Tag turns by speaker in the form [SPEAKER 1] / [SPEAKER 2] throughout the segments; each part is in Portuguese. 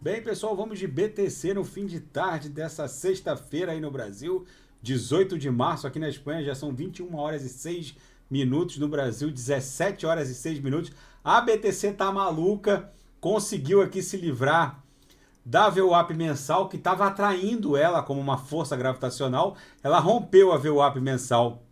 [SPEAKER 1] Bem, pessoal, vamos de BTC no fim de tarde dessa sexta-feira aí no Brasil, 18 de março, aqui na Espanha já são 21 horas e 6 minutos, no Brasil 17 horas e 6 minutos. A BTC tá maluca, conseguiu aqui se livrar da VWAP mensal que estava atraindo ela como uma força gravitacional. Ela rompeu a VWAP mensal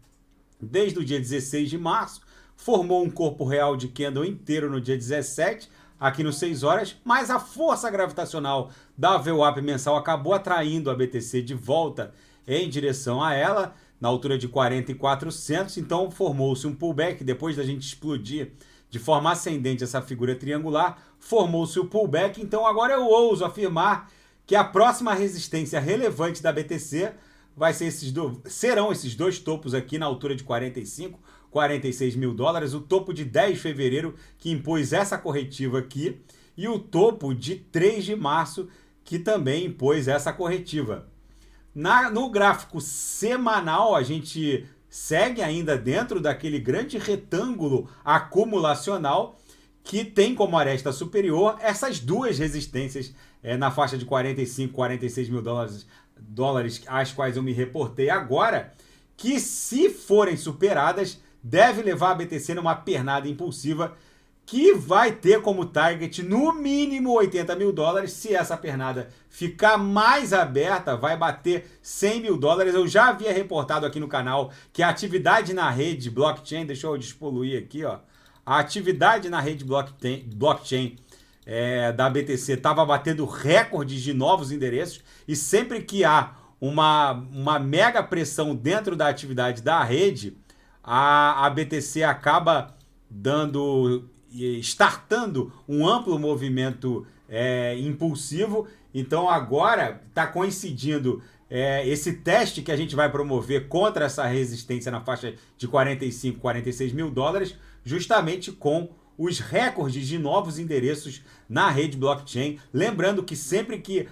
[SPEAKER 1] desde o dia 16 de março, formou um corpo real de candle inteiro no dia 17, aqui no 6 horas, mas a força gravitacional da VWAP mensal acabou atraindo a BTC de volta em direção a ela, na altura de 40.400, então formou-se um pullback, depois da gente explodir de forma ascendente essa figura triangular, formou-se o pullback, então agora eu ouso afirmar que a próxima resistência relevante da BTC vai ser serão esses dois topos aqui na altura de 46 mil dólares, o topo de 10 de fevereiro que impôs essa corretiva aqui e o topo de 3 de março que também impôs essa corretiva. No gráfico semanal a gente segue ainda dentro daquele grande retângulo acumulacional que tem como aresta superior essas duas resistências na faixa de 46 mil dólares, às quais eu me reportei agora, que se forem superadas, deve levar a BTC numa pernada impulsiva que vai ter como target no mínimo 80 mil dólares. Se essa pernada ficar mais aberta, vai bater 100 mil dólares. Eu já havia reportado aqui no canal que a atividade na rede blockchain, deixa eu despoluir aqui, ó, a atividade na rede blockchain da BTC estava batendo recordes de novos endereços e sempre que há uma mega pressão dentro da atividade da rede, a BTC acaba startando um amplo movimento impulsivo. Então agora está coincidindo esse teste que a gente vai promover contra essa resistência na faixa de 46 mil dólares, justamente com os recordes de novos endereços na rede blockchain. Lembrando que sempre que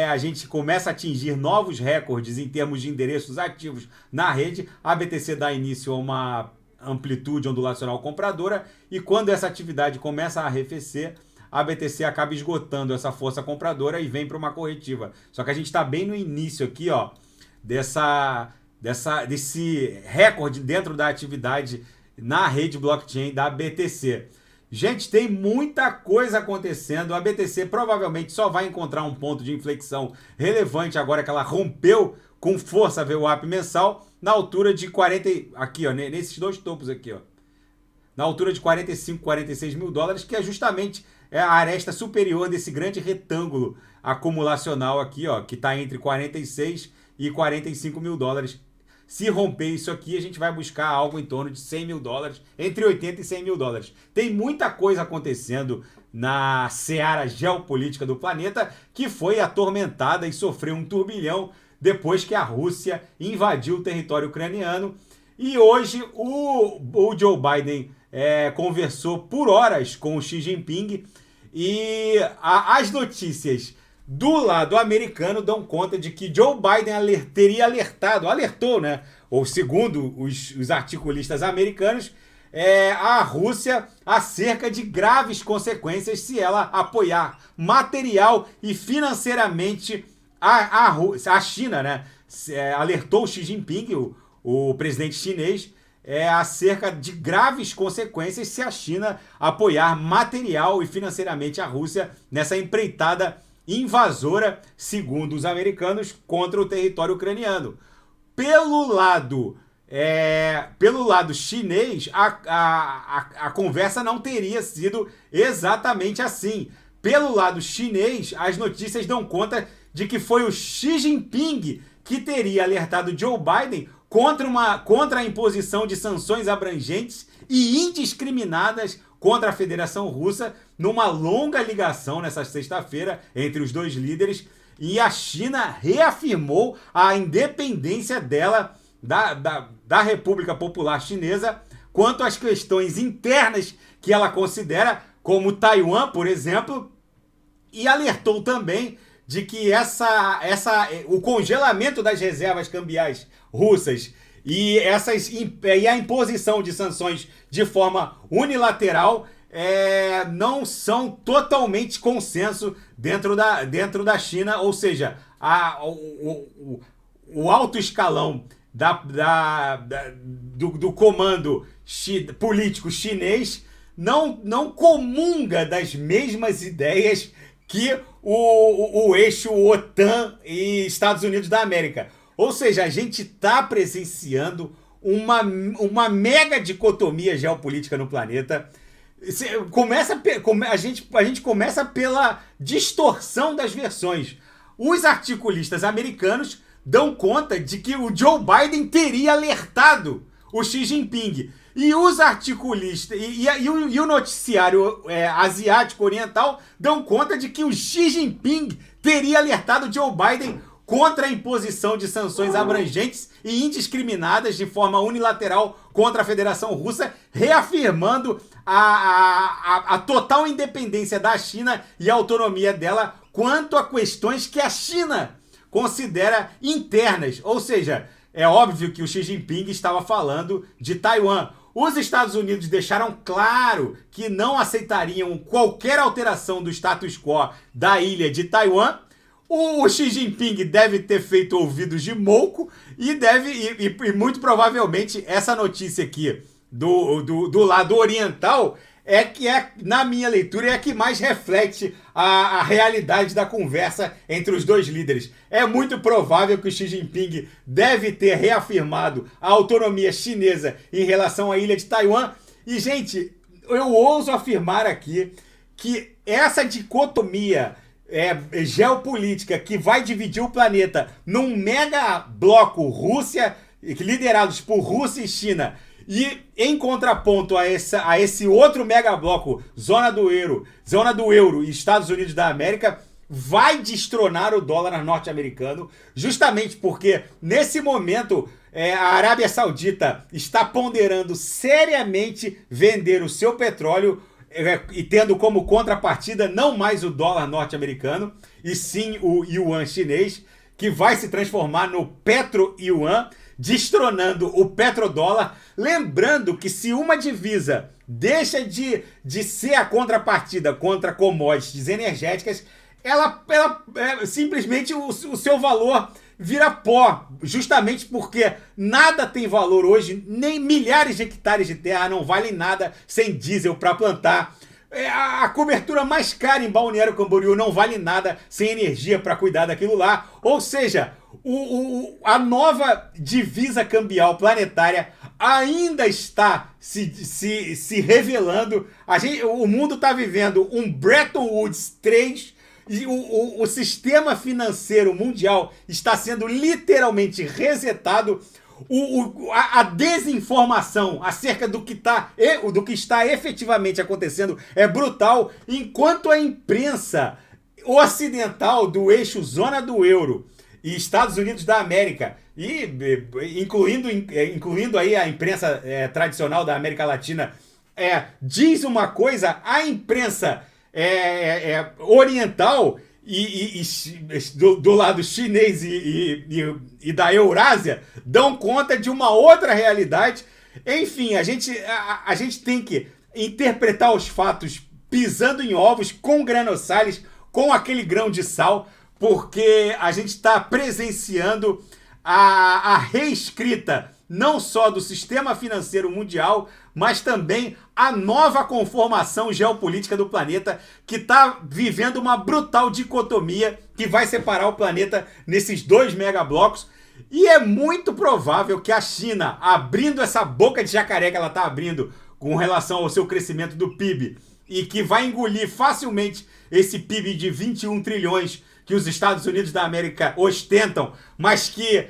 [SPEAKER 1] a gente começa a atingir novos recordes em termos de endereços ativos na rede, a BTC dá início a uma amplitude ondulacional compradora e quando essa atividade começa a arrefecer, a BTC acaba esgotando essa força compradora e vem para uma corretiva. Só que a gente está bem no início aqui, ó, desse recorde dentro da atividade na rede blockchain da BTC. Gente, tem muita coisa acontecendo. A BTC provavelmente só vai encontrar um ponto de inflexão relevante agora que ela rompeu com força a VWAP mensal na altura de 40, aqui, ó, nesses dois topos aqui, ó, na altura de 46 mil dólares, que é justamente a aresta superior desse grande retângulo acumulacional aqui, ó, que está entre 46 e 45 mil dólares. Se romper isso aqui, a gente vai buscar algo em torno de 100 mil dólares, entre 80 e 100 mil dólares. Tem muita coisa acontecendo na seara geopolítica do planeta que foi atormentada e sofreu um turbilhão depois que a Rússia invadiu o território ucraniano. E hoje o Joe Biden conversou por horas com o Xi Jinping e as notícias do lado americano dão conta de que Joe Biden alertou, né? Ou segundo os articulistas americanos, a Rússia acerca de graves consequências se ela apoiar material e financeiramente a China, né? Alertou o Xi Jinping, o presidente chinês, acerca de graves consequências se a China apoiar material e financeiramente a Rússia nessa empreitada invasora, segundo os americanos, contra o território ucraniano. Pelo lado chinês, a conversa não teria sido exatamente assim. Pelo lado chinês, as notícias dão conta de que foi o Xi Jinping que teria alertado Joe Biden contra a imposição de sanções abrangentes e indiscriminadas contra a Federação Russa, numa longa ligação nessa sexta-feira entre os dois líderes, e a China reafirmou a independência dela da República Popular Chinesa quanto às questões internas que ela considera, como Taiwan, por exemplo, e alertou também de que o congelamento das reservas cambiais russas e a imposição de sanções de forma unilateral não são totalmente consenso dentro da China, ou seja, o alto escalão do comando político chinês não comunga das mesmas ideias que o eixo OTAN e Estados Unidos da América. Ou seja, a gente está presenciando uma mega dicotomia geopolítica no planeta. A gente começa pela distorção das versões. Os articulistas americanos dão conta de que o Joe Biden teria alertado o Xi Jinping. E os articulistas e o noticiário asiático oriental dão conta de que o Xi Jinping teria alertado o Joe Biden contra a imposição de sanções abrangentes e indiscriminadas de forma unilateral contra a Federação Russa, reafirmando a total independência da China e a autonomia dela quanto a questões que a China considera internas. Ou seja, é óbvio que o Xi Jinping estava falando de Taiwan. Os Estados Unidos deixaram claro que não aceitariam qualquer alteração do status quo da ilha de Taiwan. O Xi Jinping deve ter feito ouvidos de mouco e muito provavelmente essa notícia aqui do lado oriental na minha leitura, é a que mais reflete a realidade da conversa entre os dois líderes. É muito provável que o Xi Jinping deve ter reafirmado a autonomia chinesa em relação à ilha de Taiwan. E, gente, eu ouso afirmar aqui que essa dicotomia geopolítica que vai dividir o planeta num mega bloco Rússia, liderados por Rússia e China, e em contraponto a esse outro mega bloco, zona do euro e Estados Unidos da América, vai destronar o dólar norte-americano, justamente porque nesse momento a Arábia Saudita está ponderando seriamente vender o seu petróleo e tendo como contrapartida não mais o dólar norte-americano, e sim o yuan chinês, que vai se transformar no petro-yuan, destronando o petrodólar. Lembrando que se uma divisa deixa de ser a contrapartida contra commodities energéticas, ela simplesmente o seu valor vira pó, justamente porque nada tem valor hoje, nem milhares de hectares de terra não valem nada sem diesel para plantar. A cobertura mais cara em Balneário Camboriú não vale nada sem energia para cuidar daquilo lá. Ou seja, a nova divisa cambial planetária ainda está se revelando. O mundo está vivendo um Bretton Woods 3. E o sistema financeiro mundial está sendo literalmente resetado. A desinformação acerca do que está efetivamente acontecendo é brutal, enquanto a imprensa ocidental do eixo zona do euro e Estados Unidos da América, incluindo aí a imprensa tradicional da América Latina, diz uma coisa, a imprensa oriental e do lado chinês e da Eurásia dão conta de uma outra realidade. Enfim, a gente tem que interpretar os fatos pisando em ovos, com granossales, com aquele grão de sal, porque a gente está presenciando a reescrita não só do sistema financeiro mundial, mas também a nova conformação geopolítica do planeta, que está vivendo uma brutal dicotomia que vai separar o planeta nesses dois megablocos. E é muito provável que a China, abrindo essa boca de jacaré que ela está abrindo com relação ao seu crescimento do PIB, e que vai engolir facilmente esse PIB de 21 trilhões que os Estados Unidos da América ostentam, mas que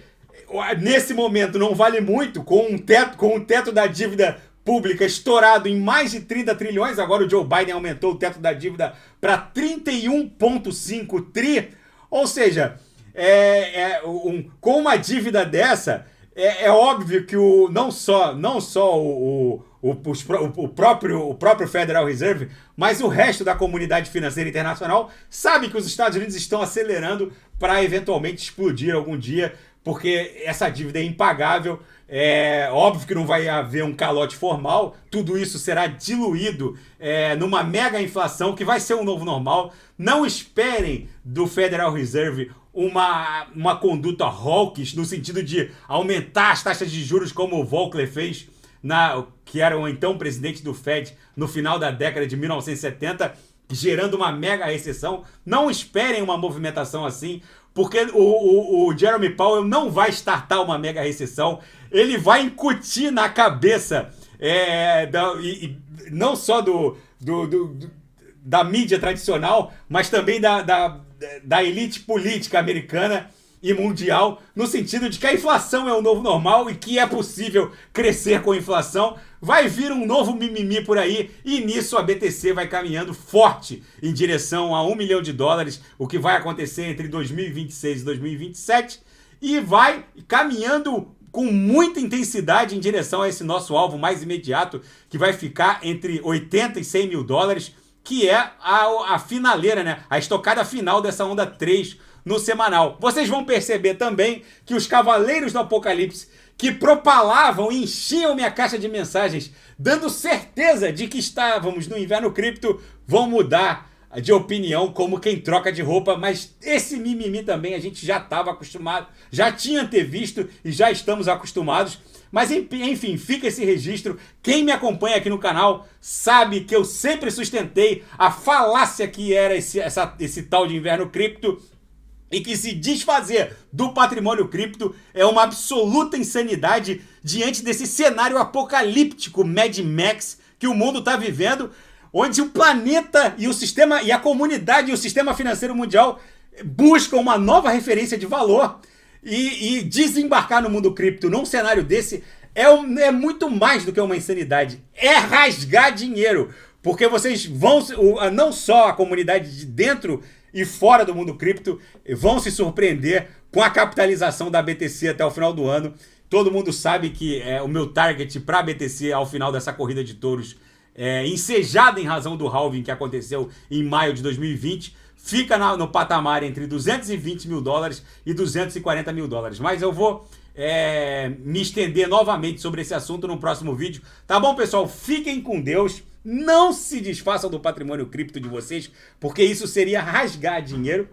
[SPEAKER 1] nesse momento não vale muito, com o teto da dívida pública estourado em mais de 30 trilhões, agora o Joe Biden aumentou o teto da dívida para 31,5 tri, ou seja, com uma dívida dessa, é óbvio que não só o próprio Federal Reserve, mas o resto da comunidade financeira internacional sabe que os Estados Unidos estão acelerando para eventualmente explodir algum dia, porque essa dívida é impagável. É óbvio que não vai haver um calote formal, tudo isso será diluído numa mega inflação que vai ser um novo normal. Não esperem do Federal Reserve uma conduta hawkish, no sentido de aumentar as taxas de juros como o Volcker fez, que era o então presidente do Fed no final da década de 1970, gerando uma mega recessão. Não esperem uma movimentação assim, porque o Jeremy Powell não vai startar uma mega recessão. Ele vai incutir na cabeça não só da mídia tradicional, mas também da elite política americana e mundial, no sentido de que a inflação é o novo normal e que é possível crescer com a inflação. Vai vir um novo mimimi por aí e nisso a BTC vai caminhando forte em direção a $1 milhão, o que vai acontecer entre 2026 e 2027, e vai caminhando com muita intensidade em direção a esse nosso alvo mais imediato, que vai ficar entre 80 e 100 mil dólares, que é a finaleira, né? A estocada final dessa onda 3 no semanal. Vocês vão perceber também que os cavaleiros do Apocalipse, que propalavam e enchiam minha caixa de mensagens, dando certeza de que estávamos no inverno cripto, vão mudar de opinião como quem troca de roupa, mas esse mimimi também a gente já estava acostumado, já tinha antevisto e já estamos acostumados. Mas enfim, fica esse registro. Quem me acompanha aqui no canal sabe que eu sempre sustentei a falácia que era esse tal de inverno cripto, e que se desfazer do patrimônio cripto é uma absoluta insanidade diante desse cenário apocalíptico Mad Max que o mundo está vivendo, onde o planeta e o sistema, e a comunidade e o sistema financeiro mundial buscam uma nova referência de valor, e desembarcar no mundo cripto num cenário desse é muito mais do que uma insanidade. É rasgar dinheiro, porque vocês vão, não só a comunidade de dentro e fora do mundo cripto, vão se surpreender com a capitalização da BTC até o final do ano. Todo mundo sabe que o meu target para a BTC ao final dessa corrida de touros, ensejada em razão do halving que aconteceu em maio de 2020, fica no patamar entre 220 mil dólares e 240 mil dólares. Mas eu vou me estender novamente sobre esse assunto no próximo vídeo. Tá bom, pessoal? Fiquem com Deus. Não se desfaçam do patrimônio cripto de vocês, porque isso seria rasgar dinheiro.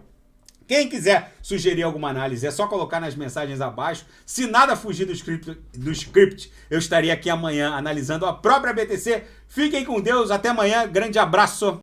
[SPEAKER 1] Quem quiser sugerir alguma análise, é só colocar nas mensagens abaixo. Se nada fugir do script, eu estarei aqui amanhã analisando a própria BTC. Fiquem com Deus, até amanhã, grande abraço.